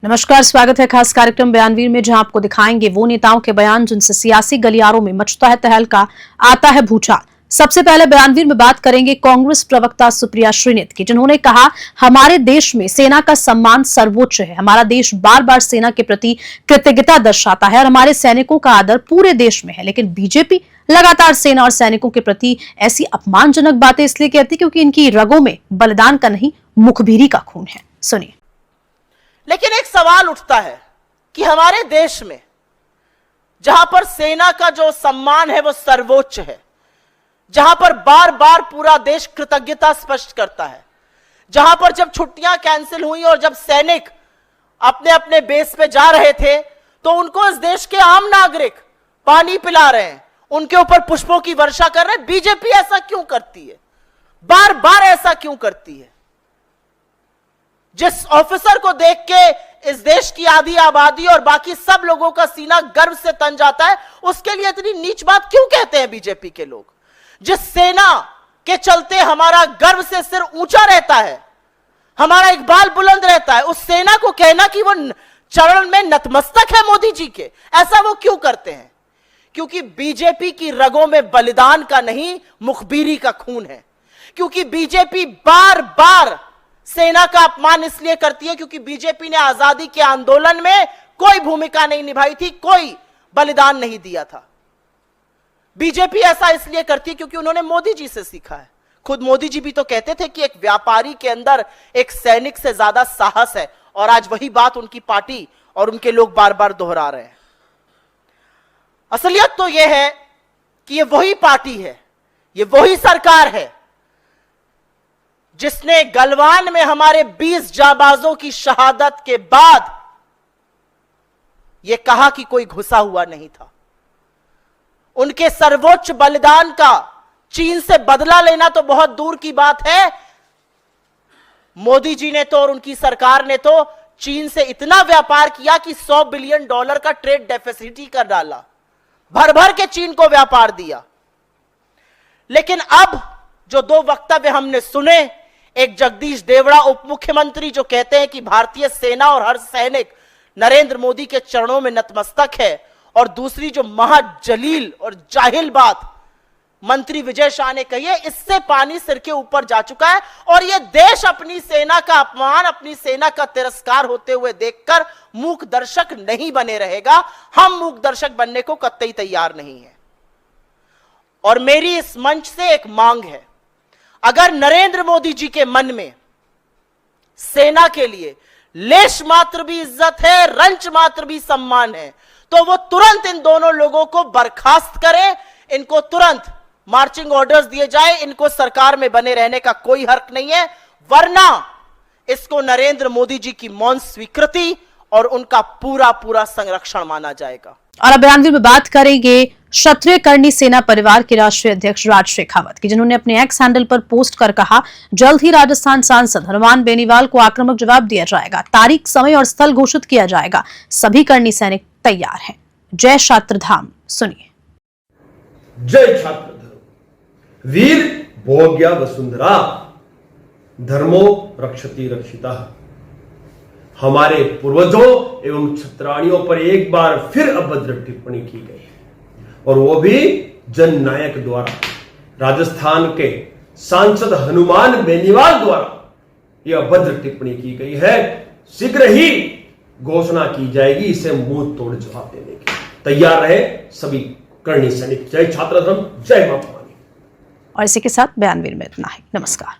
नमस्कार, स्वागत है खास कार्यक्रम बयानवीर में, जहां आपको दिखाएंगे वो नेताओं के बयान जिनसे सियासी गलियारों में मचता है तहलका, आता है भूचाल। सबसे पहले बयानवीर में बात करेंगे कांग्रेस प्रवक्ता सुप्रिया श्रीनेत की, जिन्होंने कहा हमारे देश में सेना का सम्मान सर्वोच्च है। हमारा देश बार बार सेना के प्रति कृतज्ञता दर्शाता है और हमारे सैनिकों का आदर पूरे देश में है। लेकिन बीजेपी लगातार सेना और सैनिकों के प्रति ऐसी अपमानजनक बातें इसलिए कहती क्योंकि इनकी रगों में बलिदान का नहीं, मुखबिरी का खून है। सुनिए। लेकिन एक सवाल उठता है कि हमारे देश में जहां पर सेना का जो सम्मान है वो सर्वोच्च है, जहां पर बार बार पूरा देश कृतज्ञता स्पष्ट करता है, जहां पर जब छुट्टियां कैंसिल हुई और जब सैनिक अपने अपने बेस पे जा रहे थे तो उनको इस देश के आम नागरिक पानी पिला रहे हैं, उनके ऊपर पुष्पों की वर्षा कर रहे हैं। बीजेपी ऐसा क्यों करती है? बार बार ऐसा क्यों करती है? जिस ऑफिसर को देख के इस देश की आधी आबादी और बाकी सब लोगों का सीना गर्व से तन जाता है, उसके लिए इतनी नीच बात क्यों कहते हैं बीजेपी के लोग? जिस सेना के चलते हमारा गर्व से सिर ऊंचा रहता है, हमारा इकबाल बुलंद रहता है, उस सेना को कहना कि वो चरण में नतमस्तक है मोदी जी के, ऐसा वो क्यों करते हैं? क्योंकि बीजेपी की रगों में बलिदान का नहीं, मुखबिरी का खून है। क्योंकि बीजेपी बार बार सेना का अपमान इसलिए करती है क्योंकि बीजेपी ने आजादी के आंदोलन में कोई भूमिका नहीं निभाई थी, कोई बलिदान नहीं दिया था। बीजेपी ऐसा इसलिए करती है क्योंकि उन्होंने मोदी जी से सीखा है। खुद मोदी जी भी तो कहते थे कि एक व्यापारी के अंदर एक सैनिक से ज्यादा साहस है, और आज वही बात उनकी पार्टी और उनके लोग बार बार दोहरा रहे हैं। असलियत तो यह है कि यह वही पार्टी है, यह वही सरकार है जिसने गलवान में हमारे 20 जाबाजों की शहादत के बाद यह कहा कि कोई घुसा हुआ नहीं था। उनके सर्वोच्च बलिदान का चीन से बदला लेना तो बहुत दूर की बात है। मोदी जी ने तो और उनकी सरकार ने तो चीन से इतना व्यापार किया कि $100 बिलियन का ट्रेड डेफिसिट ही कर डाला, भर भर के चीन को व्यापार दिया। लेकिन अब जो दो वक्तव्य हमने सुने, एक जगदीश देवड़ा उप मुख्यमंत्री जो कहते हैं कि भारतीय सेना और हर सैनिक नरेंद्र मोदी के चरणों में नतमस्तक है, और दूसरी जो महाजलील और जाहिल बात मंत्री विजय शाह ने कही है, इससे पानी सिर के ऊपर जा चुका है। और यह देश अपनी सेना का अपमान, अपनी सेना का तिरस्कार होते हुए देखकर मूक दर्शक नहीं बने रहेगा। हम मूक दर्शक बनने को कतई तैयार नहीं है। और मेरी इस मंच से एक मांग है, अगर नरेंद्र मोदी जी के मन में सेना के लिए लेश मात्र भी इज्जत है, रंच मात्र भी सम्मान है, तो वो तुरंत इन दोनों लोगों को बर्खास्त करें, इनको तुरंत मार्चिंग ऑर्डर्स दिए जाए। इनको सरकार में बने रहने का कोई हक नहीं है, वरना इसको नरेंद्र मोदी जी की मौन स्वीकृति और उनका पूरा पूरा संरक्षण माना जाएगा। और अब बयानवीर में बात करेंगे क्षत्रिय कर्णी सेना परिवार के राष्ट्रीय अध्यक्ष राज शेखावत की, जिन्होंने अपने एक्स हैंडल पर पोस्ट कर कहा, जल्द ही राजस्थान सांसद हनुमान बेनीवाल को आक्रामक जवाब दिया जाएगा। तारीख, समय और स्थल घोषित किया जाएगा। सभी कर्णी सैनिक तैयार हैं। जय छात्रधाम। सुनिए। जय छात्रधर्म, वीर भोग्या वसुंधरा, धर्मो रक्षति रक्षिता। हमारे पूर्वजों एवं छत्राणियों पर एक बार फिर अभद्र टिप्पणी की गई है, और वो भी जननायक द्वारा, राजस्थान के सांसद हनुमान बेनीवाल द्वारा यह अभद्र टिप्पणी की गई है। शीघ्र ही घोषणा की जाएगी, इसे मुंह तोड़ जवाब देने की। तैयार रहे सभी कर्णी सैनिक। जय छात्रधर्म, जय मां भवानी। और इसी के साथ बयानवीर में इतना ही। नमस्कार।